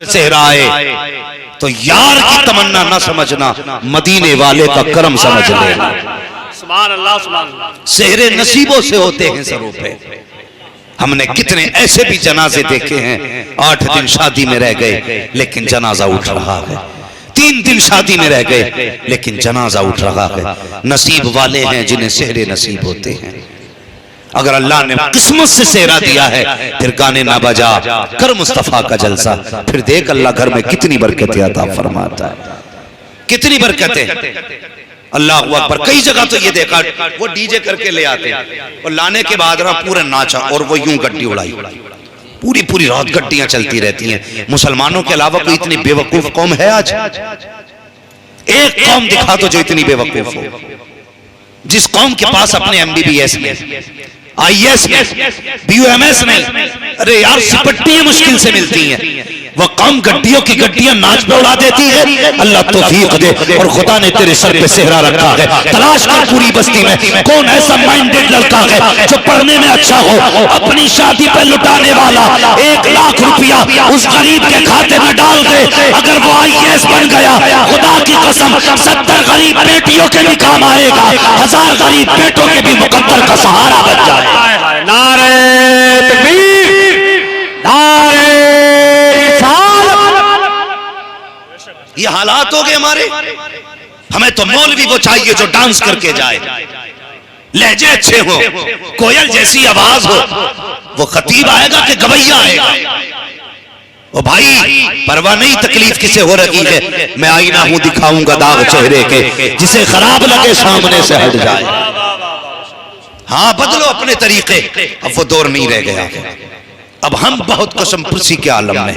सेहराए तो यार की तमन्ना न समझना, मदीने वाले का करम समझ लेना। सुभान अल्लाह, सुभान अल्लाह। सेहरे नसीबों से होते हैं सरों पे। हमने कितने ऐसे भी जनाजे देखे हैं, 8 दिन शादी में रह गए लेकिन जनाजा उठ रहा है, 3 दिन शादी में रह गए लेकिन जनाजा उठ रहा है। नसीब वाले हैं जिन्हें सेहरे नसीब होते हैं। अगर अल्लाह ने किस्मत से सेहरा दिया है फिर गाने ना बजा, कर मुस्तफा का जलसा, फिर देख अल्लाह घर में कितनी बरकतें अता फरमाता है, कितनी बरकतें। अल्लाह अकबर। कई जगह तो ये देखा वो डीजे करके ले आते और लाने के बाद ना पूरा नाचा और वो यूं गड्डी उड़ाई, पूरी पूरी रात गड्डियां चलती रहती हैं। मुसलमानों के अलावा कोई इतनी बेवकूफ कौम है आज? एक कौम दिखा दो जो इतनी बेवकूफ हो, जिस कौम के पास अपने MBBS में, IAS में, BUMS नहीं। अरे यार सिपट्टियां मुश्किल से मिलती हैं, वह कौम गड्डियों की गड्डियां नाच पे उड़ा देती है। अल्लाह तौफीक दे। और खुदा ने तेरे सर पे सेहरा रखा है, तलाश कर पूरी बस्ती में कौन ऐसा माइंडेड लड़का है जो पढ़ने में अच्छा हो, अपनी शादी पे लुटाने वाला 1 लाख रुपया उस गरीब के खाते में डाल दे। अगर वो IAS बन गया, खुदा की कसम 70 गरीब बेटियों के भी काम आएगा, 1000 गरीब बेटों के भी मुकद्दर का सहारा बन जाए। नारे तकबीर, नारे ये हालात हो गए हमारे। हमें तो मौलवी वो चाहिए जो डांस करके जाए, लहजे अच्छे हो, कोयल जैसी आवाज हो। वो खतीब आएगा कि गवैया आएगा? ओ भाई परवाह नहीं तकलीफ किसे हो रही है, मैं आईना हूं दिखाऊंगा दाग चेहरे के, जिसे खराब लगे सामने से हट जाए। हाँ बदलो अपने तरीके, अब वो दौर नहीं रह गया। अब हम बहुत कसम पुरसी के आलम में,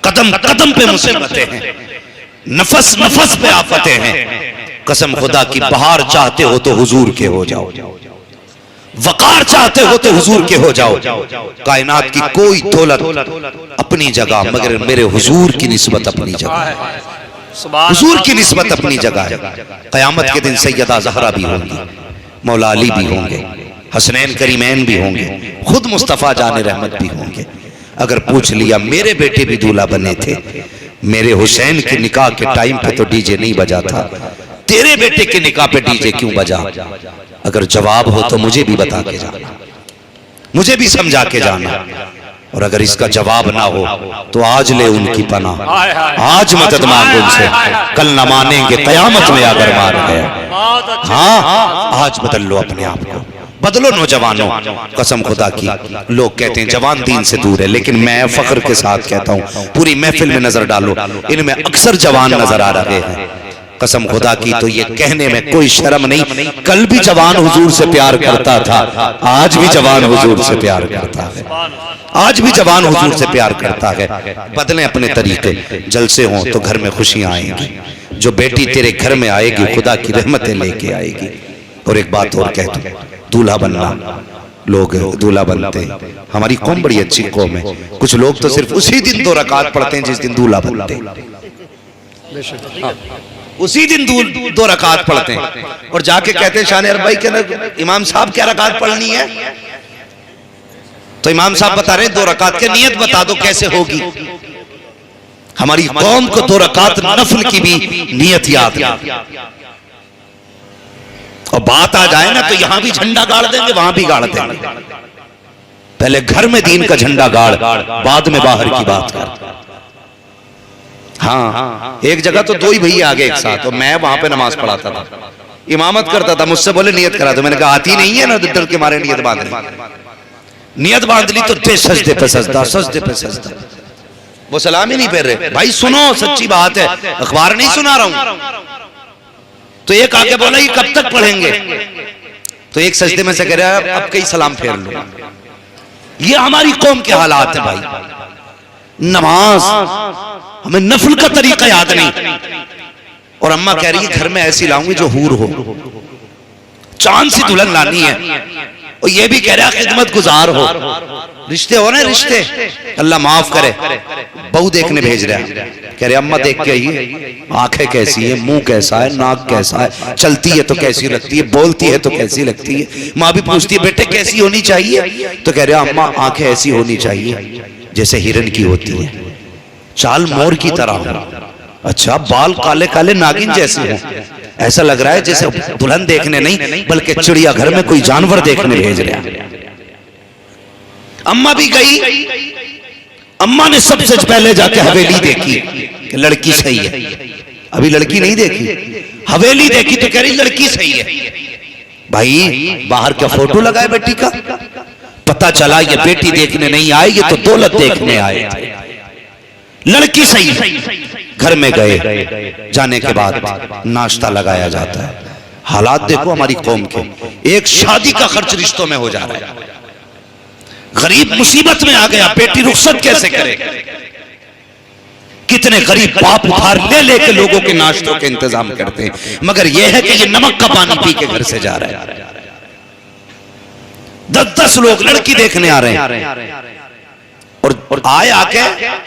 कदम कदम पे मुसीबतें हैं, नफस नफस पे आफतें हैं। कसम खुदा की बहार चाहते हो तो हुजूर के हो जाओ, वकार चाहते हो तो हुजूर के हो जाओ। कायनात की कोई दौलत अपनी जगह, मगर मेरे हुजूर की निस्बत अपनी जगह, हुजूर की निस्बत अपनी जगह है। कयामत के दिन सैयदा ज़हरा भी होंगी, मौला अली भी होंगे, हसनैन करीमैन भी होंगे, खुद मुस्तफ़ा जाने रहमत भी होंगे। अगर पूछ लिया मेरे बेटे भी दूल्हा बने थे, मेरे हुसैन के निकाह के टाइम पे तो डीजे नहीं बजा था, तेरे बेटे के निकाह पे डीजे क्यों बजा? अगर जवाब हो तो मुझे भी बता के जाना, मुझे भी समझा के जाना। और अगर इसका जवाब ना हो तो आज ले उनकी पनाह, आज मदद मांगो उनसे, कल न मानेंगे कयामत में अगर मान गया। हाँ आज बदल लो अपने आप को, बदलो नौजवानों। कसम खुदा की लोग कहते हैं जवान दीन से दूर है, लेकिन मैं फख्र के साथ कहता हूँ पूरी महफिल में नजर डालो, इनमें अक्सर जवान नजर आ रहे हैं। कसम खुदा की तो ये कहने में कोई शर्म नहीं, कल भी जवान हुजूर से प्यार करता था, आज भी जवान हुजूर से प्यार करता है, आज भी जवान हुजूर से प्यार करता है। बदलें अपने तरीके, जलसे हों तो घर में खुशियां आएंगी। जो बेटी तेरे घर में आएगी खुदा की रहमतें लेके आएगी। और एक बात और कह दूं, दूल्हा बनना, लोग दूल्हा बनते हैं, हमारी कौम बड़ी अच्छी कौम है। कुछ लोग तो सिर्फ उसी दिन 2 रकात पढ़ते हैं जिस दिन दूल्हा बनते हैं, उसी दिन 2 रकात पढ़ते हैं और जाके कहते हैं शान अरबाई के ना इमाम साहब क्या रकात पढ़नी है? तो इमाम साहब बता रहे 2 रकात की नियत बता दो कैसे होगी। हमारी कौम को 2 रकात नफल की भी नियत याद नहीं। और बात आ जाए ना तो यहां भी झंडा गाड़ देंगे, वहां भी गाड़ देंगे। पहले घर में दीन का झंडा गाड़, बाद में बाहर की बात कर। हाँ एक जगह तो 2 ही भैया आ गए एक साथ, और मैं वहां पे नमाज पढ़ाता था, इमामत करता था। मुझसे बोले नियत करा दो, मैंने कहा आती नहीं है ना, डर के मारे नियत बांध ली। नियत बांध ली तो दे सजदे पे सजदा, सजदे पे सजदा। वो सलाम ही नहीं फेर रहे। भाई सुनो सच्ची बात है, अखबार नहीं सुना रहा हूं। तो एक आके बोला ये कब तक पढ़ेंगे? तो एक सजदे में से कह रहा है अब कई सलाम फेर लो। ये हमारी कौम के हालात है भाई। नमाज हमें नफल का तरीका याद नहीं, और अम्मा कह रही है घर में ऐसी लाऊंगी जो हूर हो, चांद सी दुल्हन लानी है, और ये भी कह रहा है खिदमत गुजार हो। रिश्ते हो रहे रिश्ते, अल्लाह माफ करे। बहू देखने भेज रहा है, कह रहे अम्मा देख के आइए, आंखें कैसी है, मुंह कैसा है, नाक कैसा है, चलती है तो कैसी लगती है, बोलती है तो कैसी लगती है। माँ भी पूछती है बेटे कैसी होनी चाहिए? तो कह रहे अम्मा आंखें ऐसी होनी चाहिए जैसे हिरन की होती है, चाल मोर की तरह हो। अच्छा, बाल काले काले नागिन जैसे हो। ऐसा लग रहा है जैसे दुल्हन देखने नहीं बल्कि चिड़ियाघर में कोई जानवर देखने भेज रहा है। अम्मा भी गई, अम्मा ने सबसे पहले जाके हवेली देखी कि लड़की सही है। अभी लड़की नहीं देखी, हवेली देखी तो कह रही लड़की सही है। भाई बाहर क्या फोटो लगाए बेटी का? पता चला ये बेटी देखने नहीं आए, ये तो दौलत देखने आए थे। लड़की सही है। घर में गए, जाने के बाद नाश्ता लगाया जाता है। हालात देखो हमारी कौम के, एक शादी का खर्च रिश्तों में हो जा रहा है। गरीब मुसीबत में आ गया, बेटी रुखसत कैसे करे? कितने गरीब बाप उधार ले लेके लोगों के नाश्तों के इंतजाम करते हैं, मगर यह है कि ये नमक का पानी पी के घर से जा रहे हैं। 10-10 लोग लड़की देखने आ रहे हैं और आए आके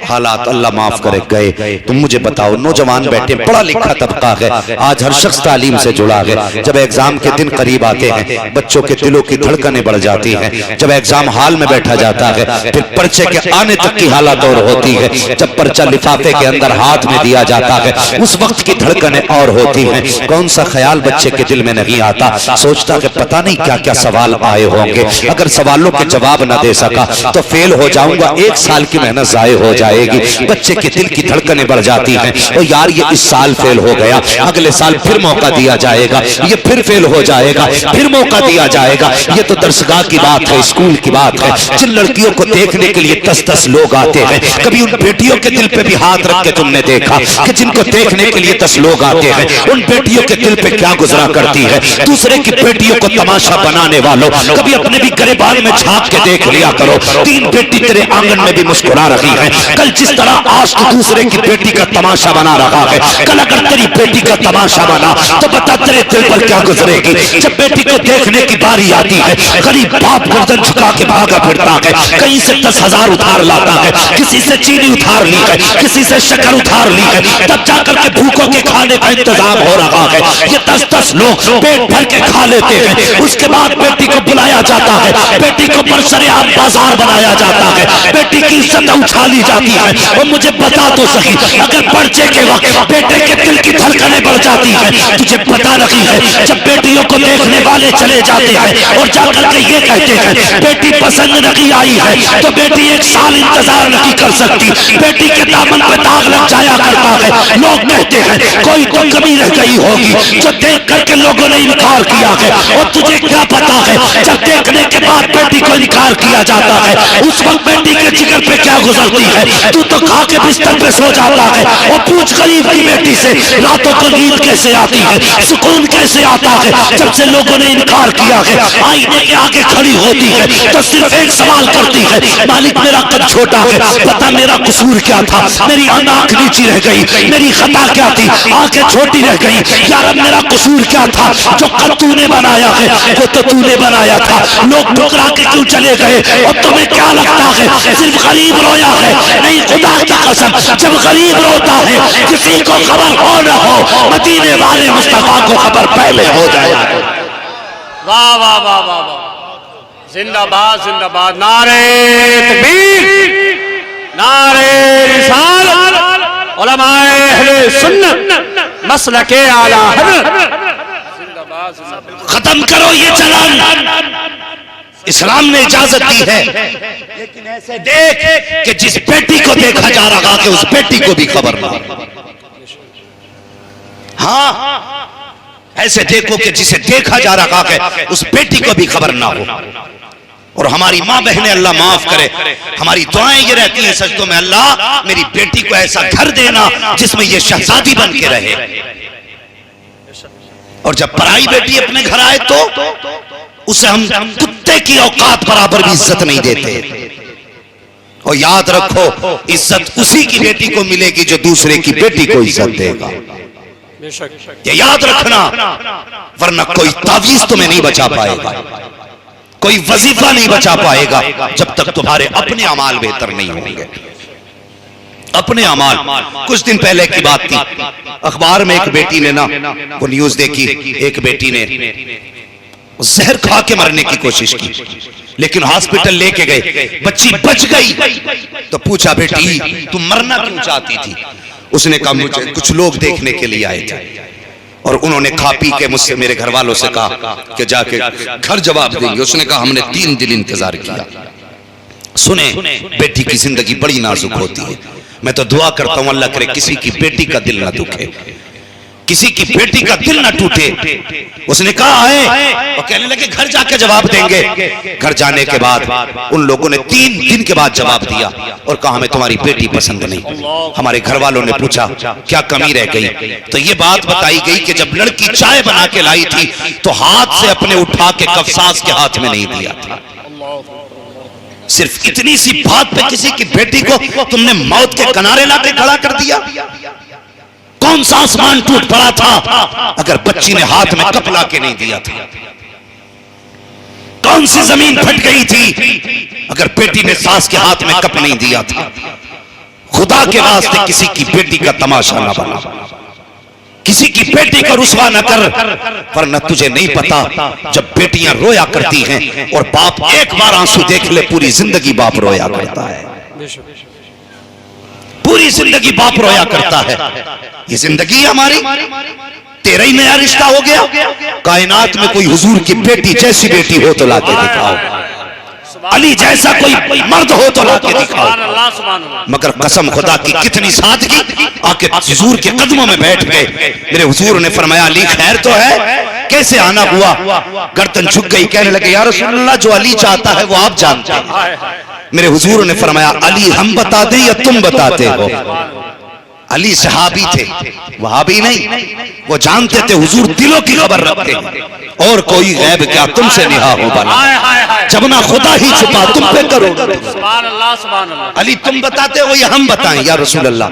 हालात अल्लाह माफ करे गए। तुम मुझे बताओ, नौजवान बैठे, पढ़ा लिखा तबका है, आज हर शख्स तालीम से जुड़ा है। जब एग्जाम के दिन करीब आते हैं, बच्चों के दिलों की धड़कनें बढ़ जाती हैं। जब एग्जाम हॉल में बैठा जाता है, फिर पर्चे के आने तक की हालत और होती है। जब पर्चा लिफाफे के अंदर हाथ में दिया जाता है, उस वक्त की धड़कनें और होती हैं। कौन सा ख्याल बच्चे के दिल में नहीं आता? सोचता कि पता नहीं क्या क्या सवाल आए होंगे, अगर सवालों के जवाब न दे सका तो फेल हो जाऊंगा, 1 साल की मेहनत जाये हो जाएगी। बच्चे के दिल की धड़कनें बढ़ जाती हैं, और यार ये इस साल फेल हो गया, अगले साल फिर मौका दिया जाएगा, ये फिर फेल हो जाएगा, फिर मौका दिया जाएगा। ये तो दरसगाह की बात है, स्कूल की बात है। जिन लड़कियों को देखने के लिए 10-10 लोग आते हैं, कभी उन बेटियों के दिल पे भी हाथ रख के तुमने देखा कि जिनको देखने के लिए 10 लोग आते हैं, उन बेटियों के दिल पे क्या गुजरा करती है? दूसरे की बेटियों को तमाशा बनाने वालों, कभी अपने भी गरेबान में झांक के देख लिया करो। 3 बेटी तेरे आंगन में भी मुस्कुरा रही है, कल जिस तरह आज तो दूसरे की बेटी का तमाशा बना रहा है, कल अगर तेरी बेटी का तमाशा बना तो बता तेरे दिल पर क्या गुजरेगी? जब बेटी को देखने की बारी आती है, गरीब बाप गर्दन झुका के भागा फिरता है, कहीं से 10,000 उधार लाता है, किसी से चीनी उधार ली है, किसी से शक्कर उधार ली है, तब जाकर के भूखों के खाने का इंतजाम हो रहा है। ये 10-10 लोग पेट भर के खा लेते हैं, उसके बाद बेटी को बुलाया जाता है, बेटी को बरसरेआम बाजार बनाया जाता है, बेटी की इज्जत उछाली जाती है। और मुझे बता तो सही, अगर पर्चे के वक्त बेटे के दिल की धड़कनें बढ़ जाती है, तुझे पता नहीं है जब बेटियों को देखने वाले चले जाते हैं और जाकर के ये कहते हैं बेटी पसंद नहीं आई है, तो बेटी 1 साल इंतजार नहीं कर सकती, बेटी के दामन पे दाग लग जाया करता है। लोग कहते हैं कोई तो कमी रह गई होगी जो देख करके लोगों ने इनकार किया है, और तुझे क्या पता है जब देखने के बाद बेटी को इनकार किया जाता है, उस वक्त बेटी के जिगर पे क्या गुजरती है? तू तो खा के बिस्तर पे सो जाता है, और पूछ गरीब की बेटी से रातों को नींद कैसे आती है, सुकून कैसे आता है? जब से लोगों ने इनकार किया है, आईने के आगे खड़ी होती है तो सिर्फ एक सवाल करती है, मालिक मेरा कद छोटा है, पता मेरा कसूर क्या था, मेरी आंख नीची रह गई, मेरी खता क्या थी, आंखें छोटी रह गई, यार मेरा कसूर क्या था? जो कद तूने बनाया है वो तो तूने बनाया था, लोग ठुकरा के क्यों चले गए? और तुम्हें क्या लगता है सिर्फ गरीब रोया है? नहीं, खुदा की कसम, जब गरीब रोता है किसी को खबर हो न हो, मदीने वाले मुस्तफा को खबर पहले हो जाए। वाह वाह वाह वाह वाह, जिंदाबाद जिंदाबाद, नारे तकबीर, नारे रिसालत, उलमाए अहले सुन्नत, मसलके आला हज़रत। खत्म करो ये चलन, इस्लाम ने इजाजत दी है, लेकिन ऐसे देख कि जिस बेटी को देखा जा रहा है उस बेटी को भी खबर ना हो। हाँ, ऐसे देखो कि जिसे देखा जा रहा है उस बेटी को भी खबर ना हो। और हमारी माँ बहनें, अल्लाह माफ करे, हमारी दुआएं ये रहती हैं सजदों में, अल्लाह मेरी बेटी को ऐसा घर देना जिसमें ये शहजादी बन के रहे। और जब पराई बेटी अपने घर आए तो उसे हम कुत्ते की औकात बराबर भी इज्जत नहीं देते। और याद रखो, इज्जत उसी की बेटी को मिलेगी जो दूसरे की बेटी को इज्जत देगा। ये याद रखना, वरना कोई तावीज तुम्हें नहीं बचा पाएगा, कोई वजीफा नहीं बचा पाएगा जब तक तुम्हारे अपने अमाल बेहतर नहीं होंगे। अपने अमाल, कुछ दिन पहले की बात थी, अखबार में एक बेटी ने ना वो न्यूज देखी, एक बेटी ने जहर खा के मरने की कोशिश की, लेकिन हॉस्पिटल लेके गए, बच्ची बच गई। तो पूछा बेटी तुम मरना क्यों चाहती थी? उसने कहा मुझे कुछ लोग देखने के लिए आए थे और उन्होंने खा पी के मुझसे, मेरे घर वालों से कहा कि जाके घर जवाब देंगे। उसने कहा हमने 3 दिन इंतजार किया। सुने, बेटी की जिंदगी बड़ी नाजुक होती है। मैं तो दुआ करता हूं अल्लाह करे किसी की बेटी का दिल ना दुखे, किसी की बेटी का दिल ना टूटे। उसने कहा है और कहने लगे घर जाके जवाब देंगे। घर जाने के बाद उन लोगों ने 3 दिन के बाद जवाब दिया और कहा हमें तुम्हारी बेटी पसंद नहीं। हमारे घर वालों ने पूछा क्या कमी रह गई? तो ये बात बताई गई कि जब लड़की चाय बना के लाई थी तो हाथ से अपने उठा के कफसास के हाथ में नहीं दिया था। सिर्फ इतनी सी बात पे किसी की बेटी को तुमने मौत के किनारे लाके खड़ा कर दिया। कौन सा आसमान टूट पड़ा था अगर बच्ची ने हाथ में कप ला के नहीं दिया था? कौन सी जमीन फट गई थी अगर बेटी ने सास के हाथ में कप नहीं दिया था? खुदा के वास्ते किसी की बेटी का तमाशा ना बना, किसी की बेटी को रुसवा न कर, वरना तुझे नहीं पता जब बेटियां रोया करती हैं और बाप एक बार आंसू देख ले पूरी जिंदगी बाप रोया करता है, पूरी जिंदगी बाप रोया करता है। ये जिंदगी हमारी, तेरा ही नया रिश्ता हो गया। कायनात में कोई हुजूर की बेटी जैसी बेटी हो तो लाके दिखाओ, अली जैसा कोई मर्द हो तो लाके दिखाओ। मगर कसम खुदा की कितनी सादगी, आके हुजूर के कदमों में बैठ गए। मेरे हुजूर ने फरमाया अली खैर तो है? कैसे आना हुआ? गर्दन झुक गई, कहने लगे या रसूल अल्लाह जो अली चाहता है वो आप जानते हैं। मेरे हुजूर ने फरमाया अली हम बता दें या तुम बताते हो? अली सहाबी थे, वहाबी नहीं। वो जानते थे हुजूर दिलों की खबर रखते हैं और कोई गैब क्या तुमसे निहा हो बना, जब ना खुदा ही छुपा तुम पे करो। अली तुम बताते हो या हम बताएं? या रसूल अल्लाह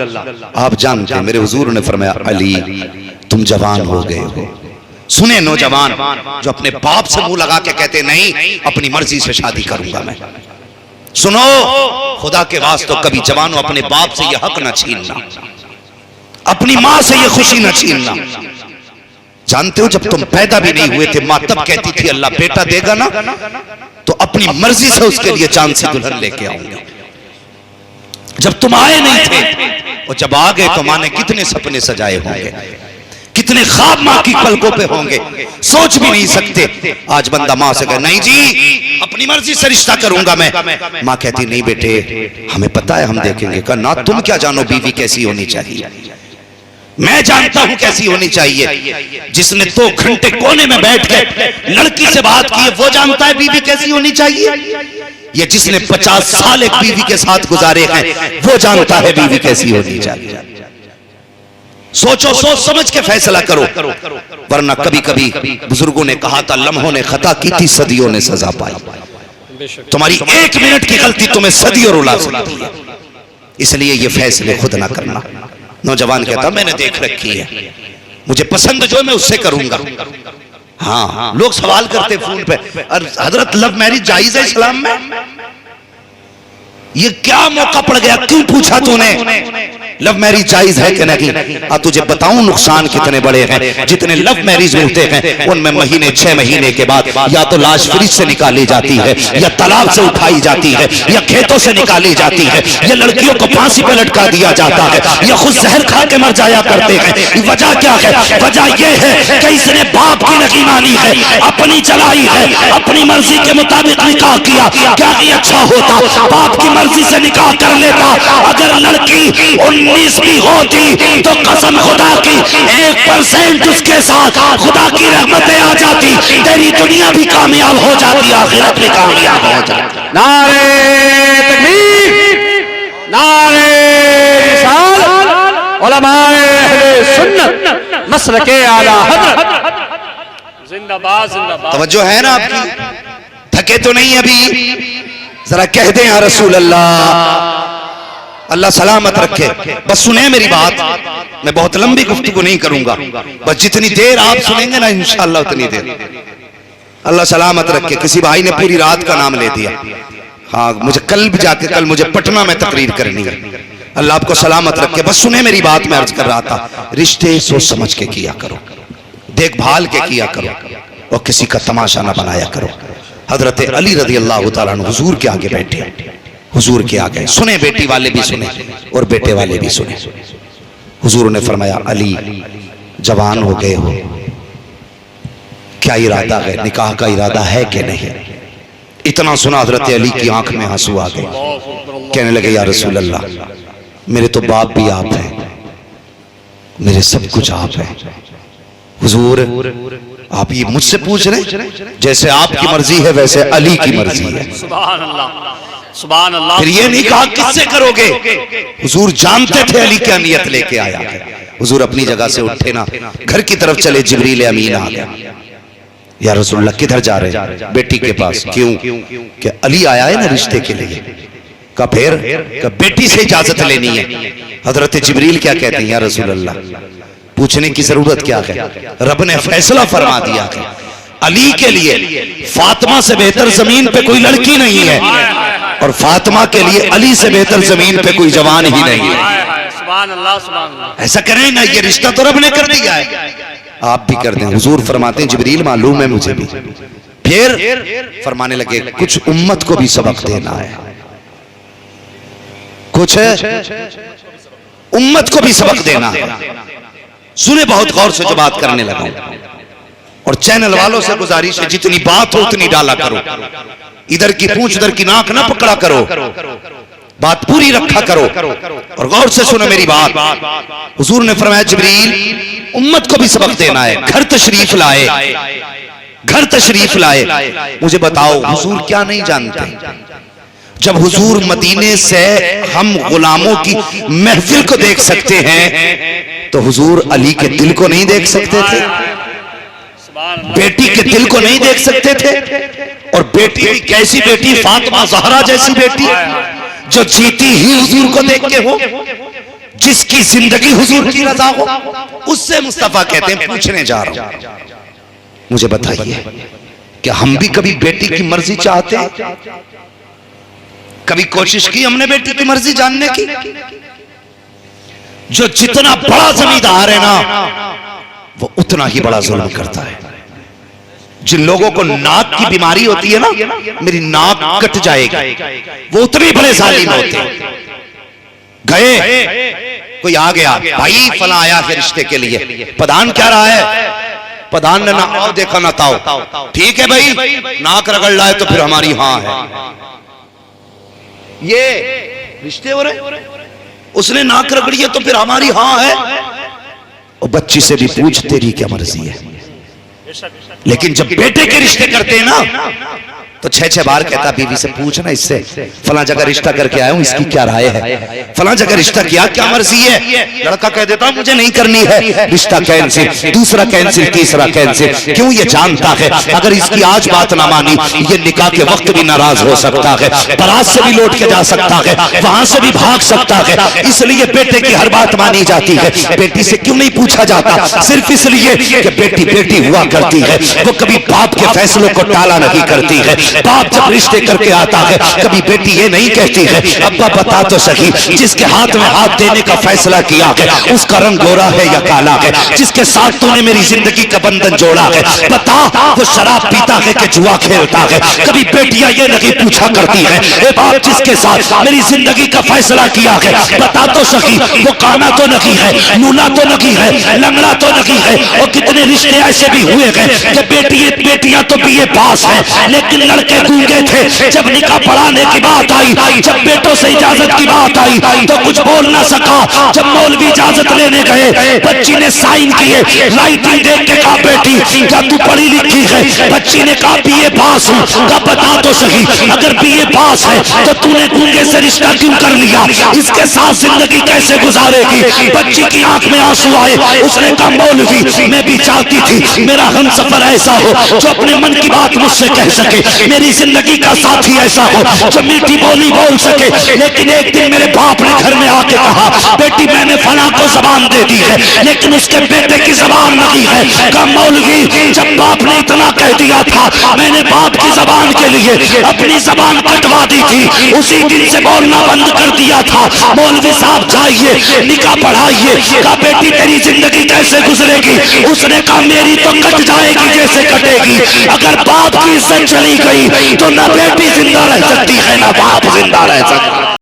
आप जानते हैं। मेरे हुजूर ने फरमाया अली तुम जवान हो गए हो। सुने नौजवान जो अपने बाप से मुंह लगा के कहते नहीं अपनी मर्जी से शादी करूंगा मैं, सुनो खुदा के वास्ते कभी जवानों अपने बाप से यह हक न छीनना, अपनी मां से यह खुशी न छीनना। जानते हो जब तुम पैदा भी नहीं हुए थे मां तब कहती थी अल्लाह बेटा देगा ना तो अपनी मर्जी से उसके लिए चांद से दुल्हन लेके आऊंगा। जब तुम आए नहीं थे और जब आ गए तो मां ने कितने सपने सजाए होंगे, कितने ख्वाब मां की पलकों पे होंगे, सोच भी नहीं सकते। आज बंदा मां से कहे नहीं जी अपनी मर्जी से रिश्ता करूंगा मैं, मां कहती नहीं बेटे हमें पता है हम देखेंगे। कहा ना तुम क्या जानो बीवी कैसी होनी चाहिए, मैं जानता हूं कैसी होनी चाहिए। जिसने 2 घंटे कोने में बैठ के लड़की से बात की है वो जानता है बीवी कैसी होनी चाहिए। ये जिसने 50 साल एक बीवी के साथ गुजारे हैं वो जानता है बीवी कैसी होनी चाहिए। सोचो, सोच समझ के फैसला करो, वरना कभी कभी बुजुर्गों ने कहा था लम्हों ने खता की थी सदियों ने सजा पाई। तुम्हारी 1 मिनट की गलती तुम्हें सदियों रुला सकती है, इसलिए ये फैसले खुद ना करना। नौजवान कहता मैंने देख रखी है, मुझे पसंद जो मैं उससे करूंगा। हाँ लोग सवाल करते फोन पे हजरत लव मैरिज जायज है इस्लाम में? ये क्या मौका पड़ गया, क्यों पूछा तूने? लव मैरिज जायज है कि नहीं? तुझे बताऊं नुकसान कितने बड़े हैं। जितने लव मैरिज होते हैं उनमें महीने 6 महीने के बाद या तो लाश फ्रिज से निकाली जाती है या तालाब से उठाई जाती है या खेतों से निकाली जाती है या लड़कियों को फांसी पर लटका दिया जाता है या खुद जहर खा के मर जाया करते हैं। वजह क्या है? वजह यह है कि इसने बाप की नहीं मानी है, अपनी चलाई है, अपनी मर्जी के मुताबिक निकाह किया। क्या ही अच्छा होता बाप की मर्जी से निकाह कर लेता। अगर लड़की 19 भी होती तो कसम खुदा की 1% उसके साथ खुदा की रहमतें आ जाती, तेरी दुनिया भी कामयाब हो जाती, आखिरत भी कामयाब हो जाती। नारे तकबीर, नारे रिसालत, उलमाए अहले सुन्नत, मसलके आला हज़रत, जिंदाबाद जिंदाबाद। तवज्जो है ना आपकी? थके तो नहीं अभी? जरा कह दें या रसूल अल्लाह, अल्लाह सलामत रखे। बस सुने मेरी बात, मैं बहुत लंबी गुफ्तगू नहीं करूंगा, बस जितनी देर आप सुनेंगे ना इंशाअल्लाह उतनी देर। अल्लाह सलामत रखे। किसी भाई ने पूरी रात का नाम ले दिया। हाँ मुझे कल भी जाके, कल मुझे पटना में तकरीर करनी है। अल्लाह आपको सलामत रखे। बस सुने मेरी बात, मैं अर्ज कर रहा था रिश्ते सोच समझ के किया करो, देखभाल के किया करो और किसी का तमाशा ना बनाया करो। हजरत अली रज़ी अल्लाह तआला अन्हु हुजूर के आगे बैठे, हुजूर के आगे सुने, बेटी वाले भी सुने और बेटे वाले भी सुने। हुजूर ने फरमाया, अली जवान हो गए हो, क्या इरादा है, निकाह का इरादा है कि नहीं? इतना सुना हजरत अली की आंख में आंसू आ गए। कहने लगे, या रसूल अल्लाह, मेरे तो बाप भी आप हैं, मेरे सब कुछ आप हैं। हुजूर आप ये मुझसे पूछ रहे, जैसे आपकी मर्जी है वैसे अली की मर्जी है। सुभान अल्लाह, सुभान अल्लाह। फिर ये निकाह किससे करोगे? हुजूर जानते थे अली क्या नियत लेके आया है। हुजूर अपनी जगह से उठे ना, घर की तरफ चले, जिब्रील अमीन आ गया। या रसूलल्लाह किधर जा रहे? बेटी के पास। क्यों? कि अली आया है ना रिश्ते के लिए। का फिर का बेटी से इजाजत लेनी है। हजरत जिब्रील क्या कहते हैं, या रसूलल्लाह पूछने की जरूरत क्या है, रब ने फैसला फरमा दिया है, अली के लिए फातिमा से बेहतर जमीन पे कोई लड़की नहीं है, और फातिमा के लिए अली से बेहतर जमीन पे कोई जवान ही नहीं है। सुभान अल्लाह, सुभान अल्लाह। ऐसा करें ना, ये रिश्ता तो रब ने कर दिया है, आप भी कर दें। हुजूर फरमाते हैं, जिब्रील मालूम है मुझे भी। फिर फरमाने लगे, कुछ उम्मत को भी सबक देना है, कुछ उम्मत को भी सबक देना है। सुने बहुत गौर से जो बात करने लगा, और चैनल वालों से गुजारिश है, जितनी बात हो उतनी डाला करो, इधर की पूंछ उधर की नाक ना पकड़ा करो, बात पूरी रखा करो, और गौर से सुनो मेरी बात। हुजूर ने फरमाया, जिब्रील उम्मत को भी सबक देना है, घर तशरीफ लाए, घर तशरीफ लाए। मुझे बताओ, हुजूर क्या नहीं जानते? जब हुजूर मदीने से हम गुलामों की महफिल को देख सकते हैं, तो हुजूर अली के दिल को नहीं देख सकते थे, बेटी के दिल को नहीं देख सकते थे? और बेटी भी कैसी बेटी, फातिमा ज़हरा जैसी बेटी, जो जीती ही हुजूर को देख के हो, जिसकी जिंदगी हुजूर की रजा हो, उससे मुस्तफा कहते हैं, पूछने जा रहा हूं, मुझे बताइए, क्या हम भी कभी बेटी की मर्जी चाहते हैं? कभी कोशिश की हमने बेटी की मर्जी जानने की? जो जितना बड़ा जमींदार है ना, वो उतना ही बड़ा जुल्म करता है। जिन लोगों को नाक की बीमारी होती है ना, मेरी नाक कट जाएगी, वो उतने बड़े जालिम होते हैं। गए, कोई आ गया, भाई फला आया है रिश्ते के लिए, प्रधान क्या रहा है? प्रधान ने ना आओ देखा ना ताओ। ठीक है भाई, नाक रगड़ लाए तो फिर हमारी हाँ है। ये रिश्ते हो रहे, उसने नाक रगड़ी है तो फिर हमारी हाँ है। और बच्ची से भी पूछ, तेरी क्या मर्जी है? लेकिन जब बेटे के रिश्ते करते हैं ना, तो 6-6 बार कहता, बीवी से पूछना, इससे फला जगह रिश्ता करके आया हूं, इसकी क्या राय है? फला जगह रिश्ता किया, क्या मर्जी है? लड़का कह देता मुझे नहीं करनी है, रिश्ता कैंसिल, दूसरा कैंसिल, तीसरा कैंसिल। क्यों? ये जानता है अगर इसकी आज बात ना मानी, ये निकाह के वक्त भी नाराज हो सकता है, बारात से भी लौट के जा सकता है, वहां से भी भाग सकता है। इसलिए बेटे की हर बात मानी जाती है। बेटी से क्यों नहीं पूछा जाता? सिर्फ इसलिए कि बेटी बेटी हुआ करती है, वो कभी बाप के फैसलों को टाला नहीं करती है। बाप जब रिश्ते करके आता है, कभी बेटी ये नहीं कहती है, अब्बा बता तो सही, जिसके हाथ में हाथ देने का फैसला किया है, उसका रंग गोरा है या काला है? जिसके साथ तूने मेरी जिंदगी का बंधन जोड़ा है, बता वो शराब पीता है कि जुआ खेलता है? कभी बेटियां ये नहीं पूछा करती है, ए बाप जिसके साथ मेरी जिंदगी का फैसला किया है, बता तो सही वो काना तो नहीं है, लूला तो नहीं है, लंगड़ा तो नहीं है? और कितने रिश्ते ऐसे भी हुए हैं कि बेटियां तो बीए पास है, लेकिन लड़के गूंगे थे। जब निकाह पढ़ाने की बात आई, जब बेटों से इजाजत की बात आई, तो कुछ बोल ना सका। जब मौलवी इजाजत लेने गए, बच्ची ने साइन किए, राइटिंग देख के कहा, बेटी क्या तू पढ़ी लिखी है? बच्ची ने कहा, बीए पास हूं। कहा, बता तो सही, अगर बीए पास है तो तूने गूंगे से रिश्ता क्यों कर लिया? इसके साथ जिंदगी कैसे गुजारेगी? बच्ची की आंख में आंसू आए। उसने कहा, मौलवी मैं भी चाहती थी मेरा हमसफर ऐसा हो जो अपने मन की बात मुझसे कह सके, मेरी जिंदगी का साथी ऐसा हो जो मीठी बोली बोल सके। लेकिन एक दिन मेरे बाप ने घर में आके कहा, बेटी मैंने फला को जबान दे दी है, लेकिन उसके बेटे की जबान नहीं है। कहा, मौलवी जब बाप ने इतना कह दिया था, मैंने बाप की जबान के लिए अपनी जबान कटवा दी थी, उसी दिन से बोलना बंद कर दिया था। मौलवी साहब जाइए निकाह पढ़ाइए। कहा बेटी तेरी जिंदगी कैसे गुजरेगी? उसने कहा मेरी तो कट जाएगी जैसे कटेगी। अगर बाप की इज्जत चली गई तो ना बेटी जिंदा रह सकती है ना बाप जिंदा रह सकता।